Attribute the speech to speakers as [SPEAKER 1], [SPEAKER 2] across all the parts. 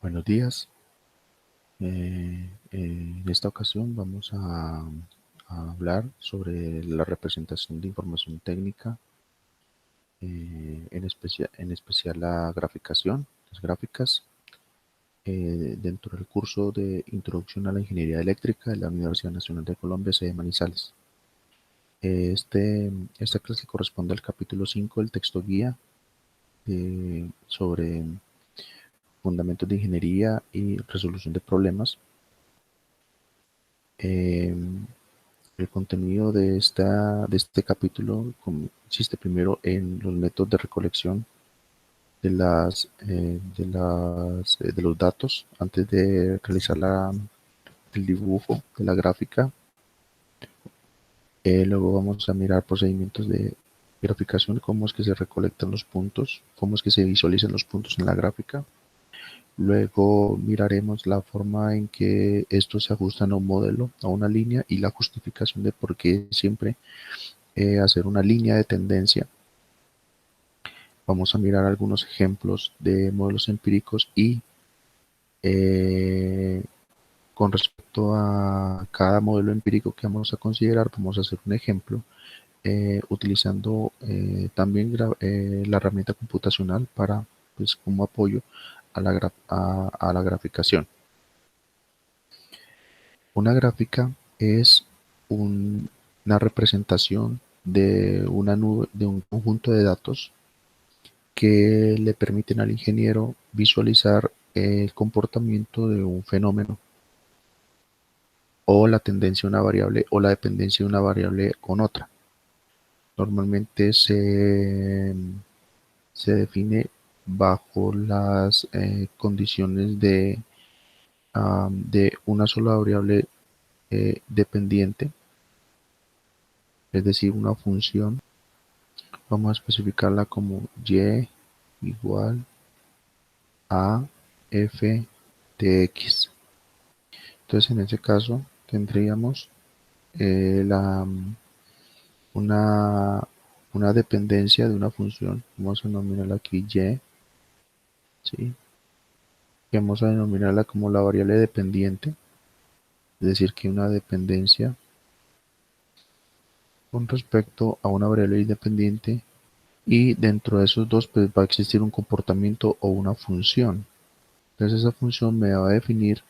[SPEAKER 1] Buenos días. En esta ocasión vamos a hablar sobre la representación de información técnica, en especial la graficación, las gráficas, dentro del curso de Introducción a la Ingeniería Eléctrica de la Universidad Nacional de Colombia, sede Manizales. Esta clase corresponde al capítulo 5 del texto guía sobre fundamentos de ingeniería y resolución de problemas. El contenido de este capítulo consiste primero en los métodos de recolección de los datos antes de realizar el dibujo de la gráfica. Luego vamos a mirar procedimientos de graficación, cómo es que se recolectan los puntos, cómo es que se visualizan los puntos en la gráfica. Luego miraremos la forma en que estos se ajustan a un modelo, a una línea, y la justificación de por qué siempre hacer una línea de tendencia. Vamos a mirar algunos ejemplos de modelos empíricos y con respecto a cada modelo empírico que vamos a considerar, vamos a hacer un ejemplo utilizando también la herramienta computacional para, pues, como apoyo a la graficación. Una gráfica es una representación de una nube, de un conjunto de datos que le permiten al ingeniero visualizar el comportamiento de un fenómeno o la tendencia de una variable o la dependencia de una variable con otra. Normalmente se define bajo las condiciones de una sola variable dependiente, es decir, una función. Vamos a especificarla como y igual a f de x. Entonces, en ese caso, tendríamos la, una dependencia de una función. Vamos a denominarla aquí y, ¿sí? Y vamos a denominarla como la variable dependiente, es decir, que una dependencia con respecto a una variable independiente, y dentro de esos dos pues va a existir un comportamiento o una función. Entonces esa función me va a definir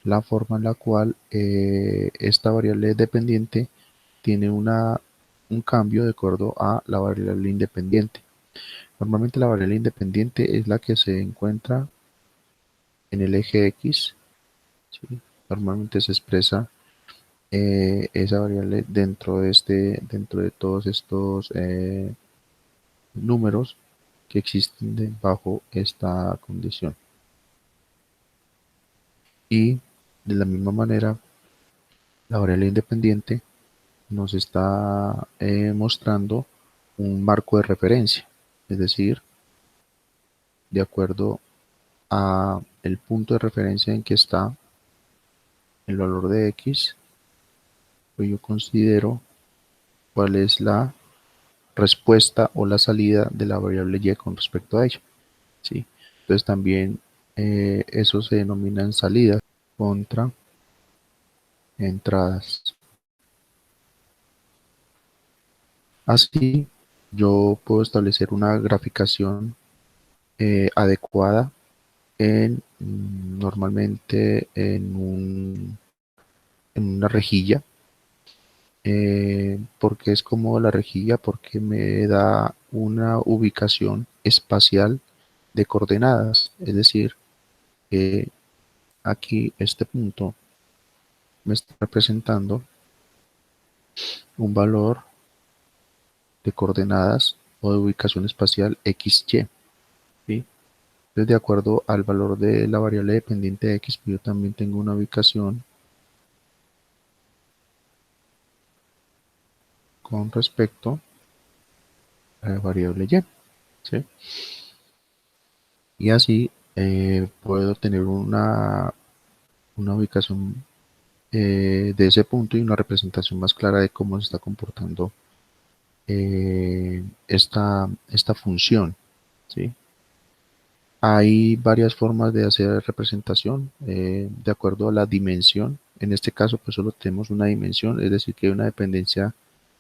[SPEAKER 1] la forma en la cual esta variable dependiente tiene un cambio de acuerdo a la variable independiente. Normalmente la variable independiente es la que se encuentra en el eje X, ¿sí? Normalmente se expresa esa variable dentro de todos estos números que existen bajo esta condición. Y de la misma manera, la variable independiente nos está mostrando un marco de referencia, es decir, de acuerdo a el punto de referencia en que está el valor de x, pues yo considero cuál es la respuesta o la salida de la variable y con respecto a ella, ¿sí? Entonces también eso se denomina salidas contra entradas. Así, yo puedo establecer una graficación adecuada normalmente en una rejilla. Porque es como la rejilla, porque me da una ubicación espacial de coordenadas, es decir, aquí este punto me está representando un valor de coordenadas o de ubicación espacial XY, ¿sí? Entonces, de acuerdo al valor de la variable dependiente X, pues yo también tengo una ubicación con respecto a la variable Y, ¿sí? Y así puedo tener una ubicación de ese punto y una representación más clara de cómo se está comportando esta función, ¿sí? Hay varias formas de hacer representación de acuerdo a la dimensión. En este caso, pues solo tenemos una dimensión, es decir, que hay una dependencia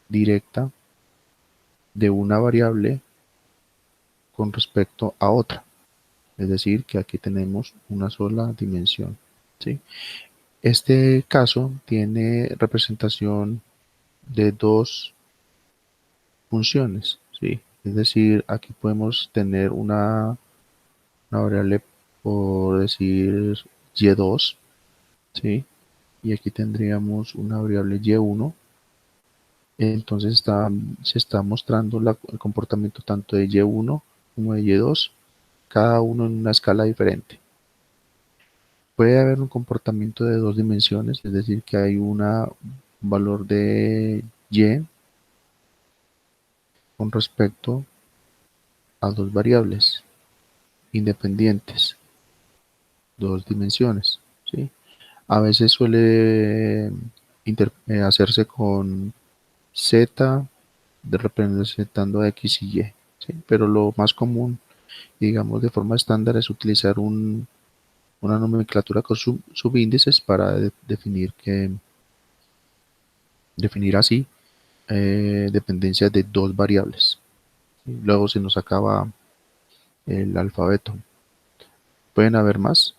[SPEAKER 1] directa de una variable con respecto a otra. Es decir, que aquí tenemos una sola dimensión, ¿sí? Este caso tiene representación de dos funciones, ¿sí? Es decir, aquí podemos tener una variable, por decir, y2, ¿sí? Y aquí tendríamos una variable y1. Entonces se está mostrando el comportamiento tanto de y1 como de y2, cada uno en una escala diferente. Puede haber un comportamiento de dos dimensiones, es decir, que hay un valor de y con respecto a dos variables independientes, dos dimensiones, ¿sí? A veces suele hacerse con z representando a x y y, ¿sí? Pero lo más común, digamos de forma estándar, es utilizar una nomenclatura con subíndices para definir así dependencias de dos variables. ¿Sí? Luego se nos acaba el alfabeto. Pueden haber más,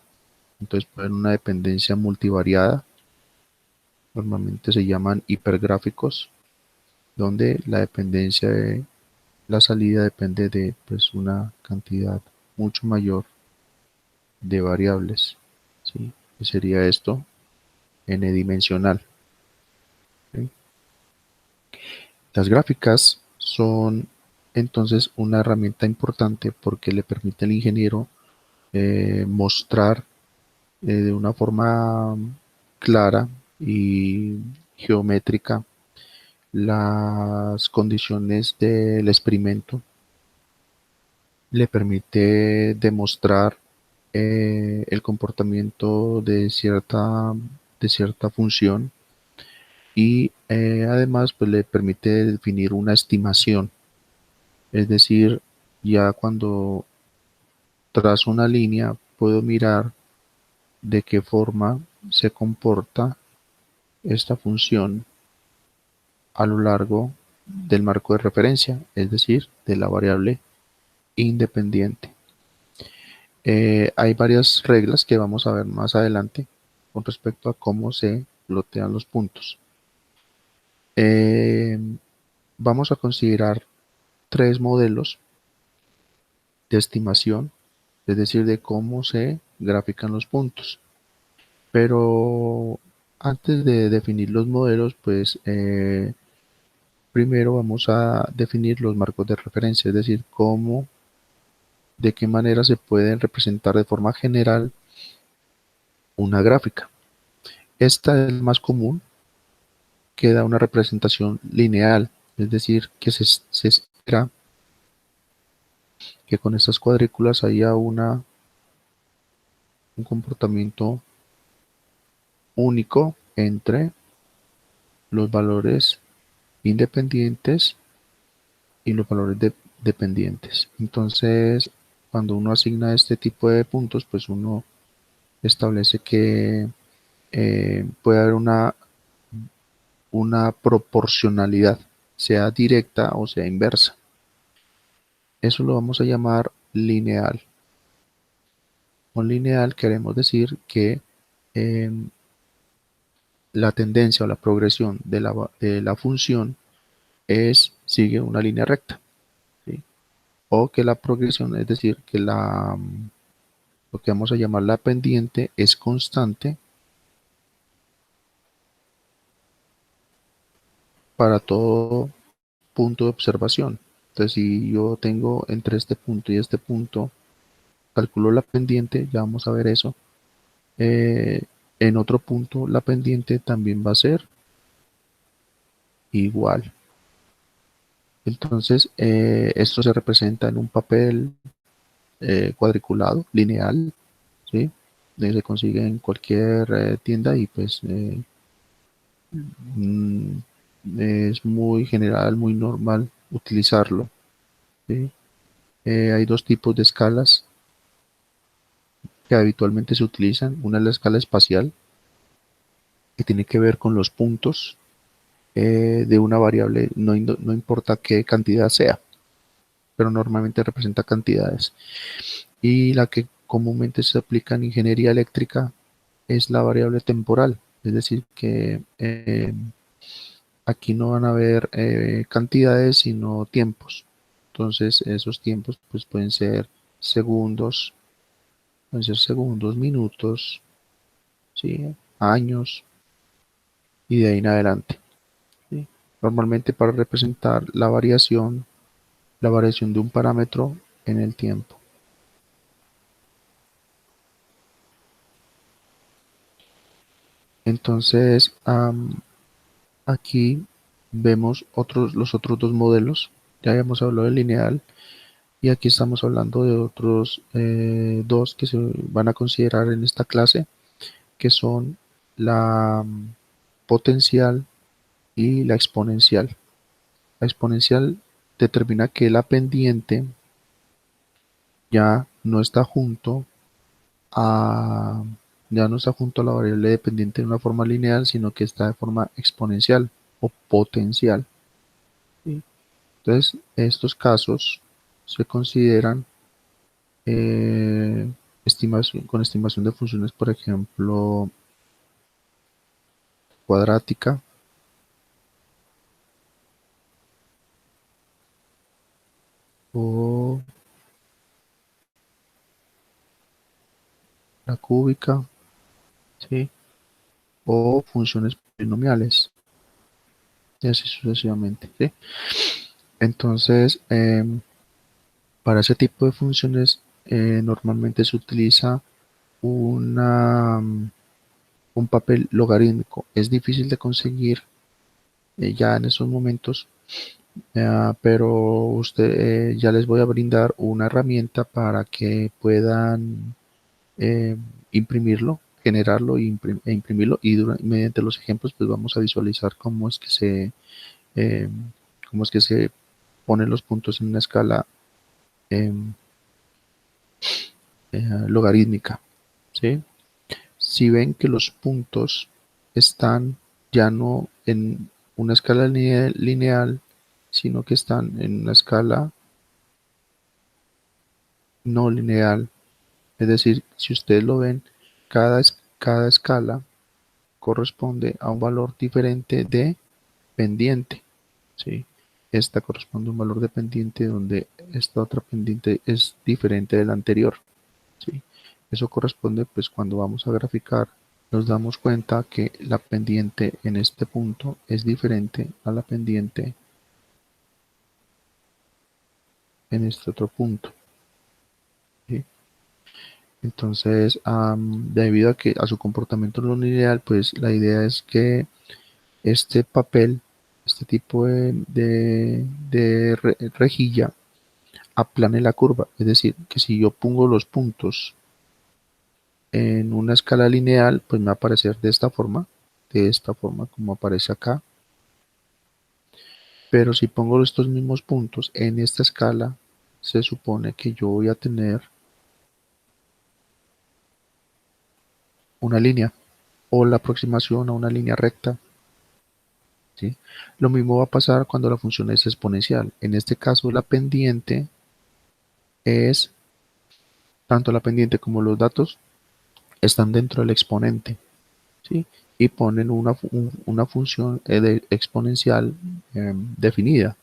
[SPEAKER 1] entonces pueden una dependencia multivariada, normalmente se llaman hipergráficos, donde la dependencia de la salida depende de pues, una cantidad mucho mayor de variables, ¿sí? Que sería esto n-dimensional. ¿Sí? Las gráficas son entonces una herramienta importante porque le permite al ingeniero mostrar de una forma clara y geométrica las condiciones del experimento, le permite demostrar el comportamiento de cierta función y además pues, le permite definir una estimación, es decir, ya cuando trazo una línea puedo mirar de qué forma se comporta esta función a lo largo del marco de referencia, es decir, de la variable independiente. Hay varias reglas que vamos a ver más adelante con respecto a cómo se lotean los puntos. Eh, Vamos a considerar tres modelos de estimación, es decir, de cómo se grafican los puntos. Pero antes de definir los modelos, pues primero vamos a definir los marcos de referencia, es decir, de qué manera se pueden representar de forma general una gráfica. Esta es la más común, que da una representación lineal, es decir, que se espera que con estas cuadrículas haya un comportamiento único entre los valores independientes y los valores dependientes. Entonces, cuando uno asigna este tipo de puntos, pues uno establece que puede haber una proporcionalidad, sea directa o sea inversa. Eso lo vamos a llamar lineal. Con lineal queremos decir que eh, la tendencia o la progresión de la función sigue una línea recta, ¿sí? O que la progresión, es decir, que lo que vamos a llamar la pendiente es constante para todo punto de observación. Entonces, si yo tengo entre este punto y este punto, calculo la pendiente, ya vamos a ver eso. Eh, en otro punto, la pendiente también va a ser igual. Entonces, esto se representa en un papel cuadriculado, lineal, ¿sí? Se consigue en cualquier tienda y pues mm, es muy general, muy normal utilizarlo, ¿sí? Hay dos tipos de escalas. que habitualmente se utilizan. Una es la escala espacial, que tiene que ver con los puntos de una variable, no importa qué cantidad sea, pero normalmente representa cantidades. Y la que comúnmente se aplica en ingeniería eléctrica es la variable temporal, es decir, que aquí no van a haber cantidades, sino tiempos. Entonces, esos tiempos pues, pueden ser segundos, minutos, ¿sí? Años y de ahí en adelante, ¿sí? Normalmente para representar la variación de un parámetro en el tiempo. Entonces, aquí vemos los otros dos modelos. Ya habíamos hablado del lineal y aquí estamos hablando de otros dos que se van a considerar en esta clase, que son la potencial y la exponencial. La exponencial determina que la pendiente ya no está junto a ya no está junto a la variable dependiente de una forma lineal, sino que está de forma exponencial o potencial, ¿sí? Entonces, estos casos se consideran con estimación de funciones, por ejemplo, cuadrática o la cúbica, ¿sí? O funciones polinomiales, y así sucesivamente, ¿sí? Entonces, para ese tipo de funciones normalmente se utiliza una, un papel logarítmico. Es difícil de conseguir ya en esos momentos, pero ya les voy a brindar una herramienta para que puedan eh, imprimirlo, generarlo e imprimirlo y mediante los ejemplos pues vamos a visualizar eh, cómo es que se ponen los puntos en una escala em, logarítmica, ¿sí? Si ven que los puntos están ya no en una escala lineal, sino que están en una escala no lineal, es decir, si ustedes lo ven, cada escala corresponde a un valor diferente de pendiente, ¿sí? Esta corresponde a un valor de pendiente donde esta otra pendiente es diferente de la anterior, ¿sí? Eso corresponde, pues cuando vamos a graficar, nos damos cuenta que la pendiente en este punto es diferente a la pendiente en este otro punto, ¿sí? Entonces, debido a que a su comportamiento no lineal, pues la idea es que este papel, este tipo de rejilla, aplane la curva. Es decir, que si yo pongo los puntos en una escala lineal, pues me va a aparecer de esta forma como aparece acá. Pero si pongo estos mismos puntos en esta escala, se supone que yo voy a tener una línea o la aproximación a una línea recta, ¿sí? Lo mismo va a pasar cuando la función es exponencial. En este caso, la pendiente es, tanto la pendiente como los datos están dentro del exponente, ¿sí? Y ponen una función exponencial definida.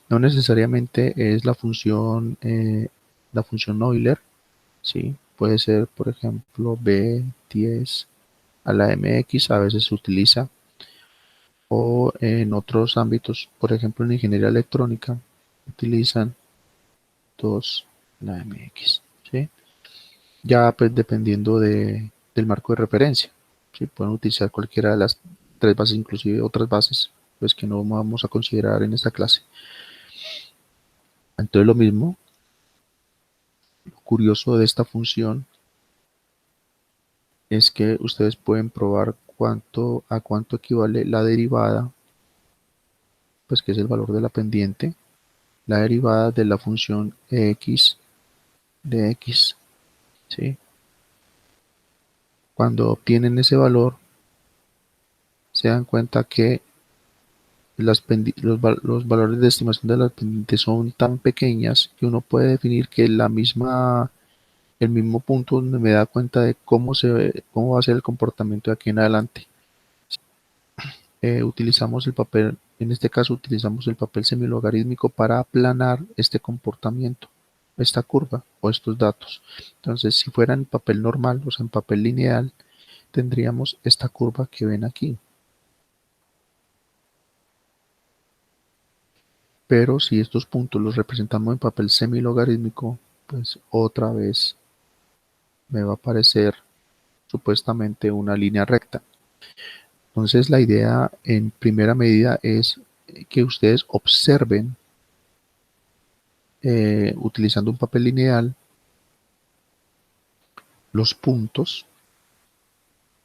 [SPEAKER 1] No necesariamente es la función Euler, ¿sí? Puede ser, por ejemplo, B10 a la mx, a veces se utiliza, o en otros ámbitos, por ejemplo, en ingeniería electrónica, utilizan 2 a la mx, ¿sí? Ya pues dependiendo del marco de referencia, ¿sí? Pueden utilizar cualquiera de las tres bases, inclusive otras bases, pues que no vamos a considerar en esta clase. Entonces lo mismo, lo curioso de esta función es que ustedes pueden probar a cuánto equivale la derivada, pues que es el valor de la pendiente, la derivada de la función x de x, ¿sí? Cuando obtienen ese valor, se dan cuenta que los valores de estimación de las pendientes son tan pequeñas que uno puede definir que el mismo punto donde me da cuenta de cómo va a ser el comportamiento de aquí en adelante. Utilizamos el papel, en este caso utilizamos el papel semilogarítmico para aplanar este comportamiento, esta curva o estos datos. Entonces, si fuera en papel normal, o sea, en papel lineal, tendríamos esta curva que ven aquí. Pero si estos puntos los representamos en papel semilogarítmico, pues otra vez me va a aparecer supuestamente una línea recta. Entonces la idea en primera medida es que ustedes observen utilizando un papel lineal los puntos,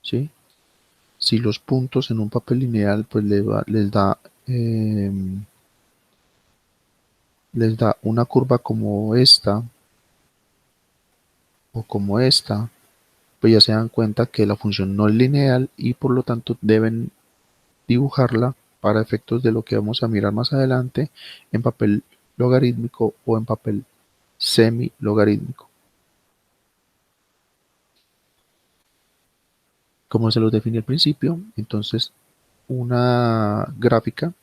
[SPEAKER 1] ¿sí? Si los puntos en un papel lineal pues eh, les da una curva como esta o como esta, pues ya se dan cuenta que la función no es lineal y por lo tanto deben dibujarla para efectos de lo que vamos a mirar más adelante en papel logarítmico o en papel semi-logarítmico. Como se los definí al principio, entonces una gráfica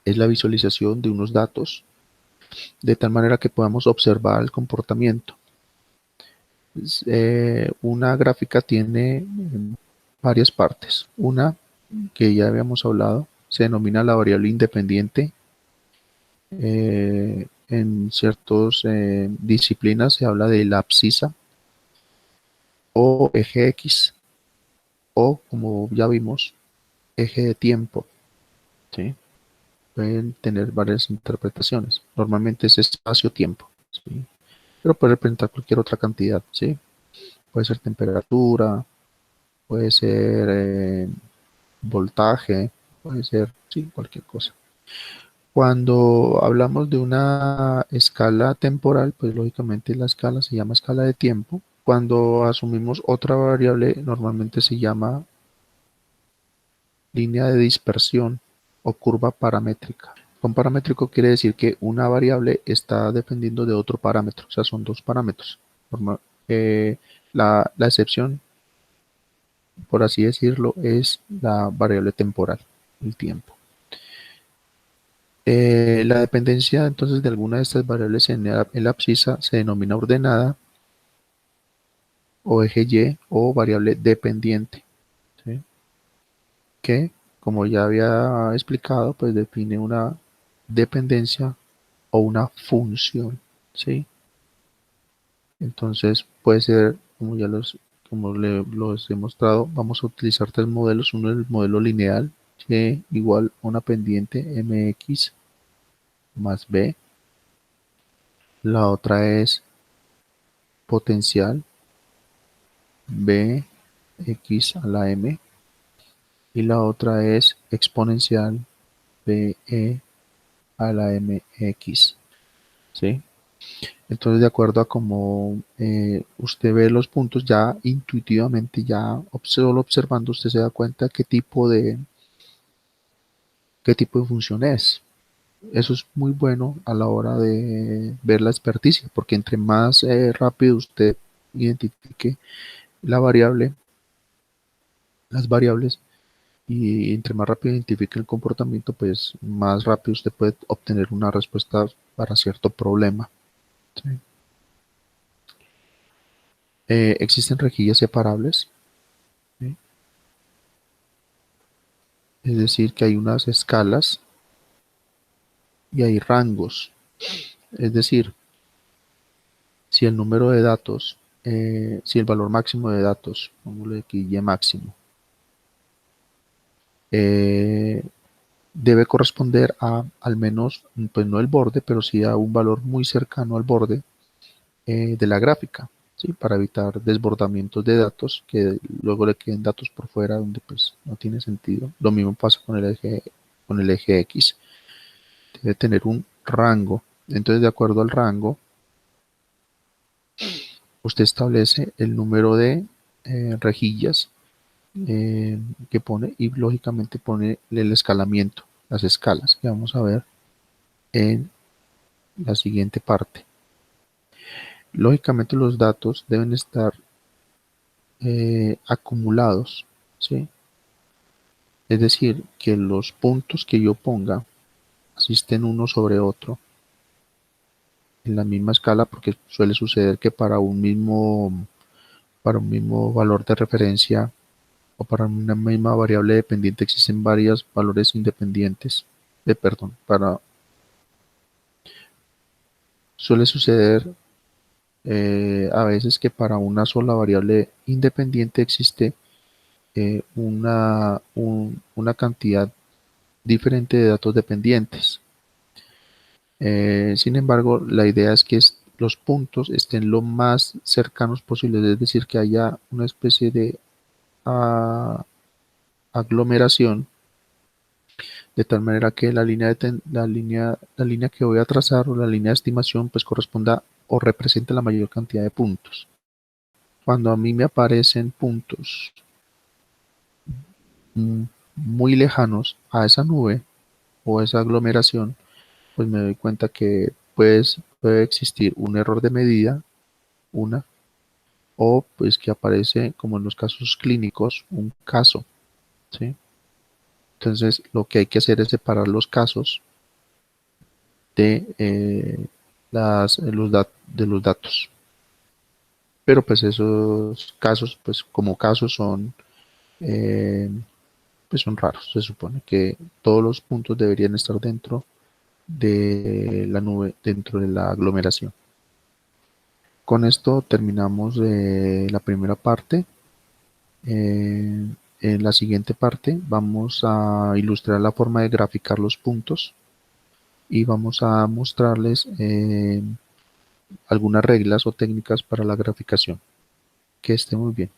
[SPEAKER 1] es la visualización de unos datos de tal manera que podamos observar el comportamiento. Una gráfica tiene varias partes. Una que ya habíamos hablado se denomina la variable independiente. En ciertas disciplinas se habla de la abscisa o eje X o, como ya vimos, eje de tiempo, ¿sí? Pueden tener varias interpretaciones. Normalmente es espacio-tiempo, ¿sí? Pero puede representar cualquier otra cantidad, ¿sí? Puede ser temperatura, puede ser voltaje, puede ser, sí, cualquier cosa. Cuando hablamos de una escala temporal, pues lógicamente la escala se llama escala de tiempo. Cuando asumimos otra variable, normalmente se llama línea de dispersión o curva paramétrica. Con paramétrico quiere decir que una variable está dependiendo de otro parámetro, o sea, son dos parámetros. Eh, la excepción, por así decirlo, es la variable temporal, el tiempo. La dependencia entonces de alguna de estas variables en la abscisa se denomina ordenada o eje Y o variable dependiente, ¿sí? Que, como ya había explicado, pues define una dependencia o una función, ¿sí? Entonces puede ser, los he mostrado, vamos a utilizar tres modelos. Uno es el modelo lineal, que igual a una pendiente mx más b. La otra es potencial bx a la m. Y la otra es exponencial be a la mx, ¿sí? Entonces, de acuerdo a cómo usted ve los puntos, ya intuitivamente, ya solo observando, usted se da cuenta qué tipo de función es. Eso es muy bueno a la hora de ver la experticia, porque entre más rápido usted identifique la variable, las variables, y entre más rápido identifique el comportamiento, pues más rápido usted puede obtener una respuesta para cierto problema, ¿sí? Existen rejillas separables, ¿sí? Es decir, que hay unas escalas y hay rangos. Es decir, si el número de datos, si el valor máximo de datos, pongámosle aquí Y máximo, eh, debe corresponder a al menos, pues no el borde, pero sí a un valor muy cercano al borde de la gráfica, ¿sí? Para evitar desbordamientos de datos que luego le queden datos por fuera donde pues no tiene sentido. Lo mismo pasa con el eje X. Debe tener un rango. Entonces, de acuerdo al rango, usted establece el número de rejillas que pone y lógicamente pone el escalamiento, las escalas que vamos a ver en la siguiente parte. Lógicamente los datos deben estar acumulados, ¿sí? Es decir, que los puntos que yo ponga asisten uno sobre otro en la misma escala, porque suele suceder que para un mismo valor de referencia o para una misma variable dependiente existen varios valores independientes. Perdón, suele suceder a veces que para una sola variable independiente existe una cantidad diferente de datos dependientes. Sin embargo, la idea es que los puntos estén lo más cercanos posibles, es decir, que haya una especie de ah, aglomeración, de tal manera que la línea que voy a trazar o la línea de estimación pues corresponda o represente la mayor cantidad de puntos. Cuando a mí me aparecen puntos mm, muy lejanos a esa nube o esa aglomeración, pues me doy cuenta que pues, puede existir un error de medida, una, o pues que aparece, como en los casos clínicos, un caso, ¿sí? Entonces, lo que hay que hacer es separar los casos de, de los datos. Pero pues esos casos, pues como casos eh, pues son raros. Se supone que todos los puntos deberían estar dentro de la nube, dentro de la aglomeración. Con esto terminamos la primera parte. En la siguiente parte vamos a ilustrar la forma de graficar los puntos y vamos a mostrarles algunas reglas o técnicas para la graficación. Que esté muy bien.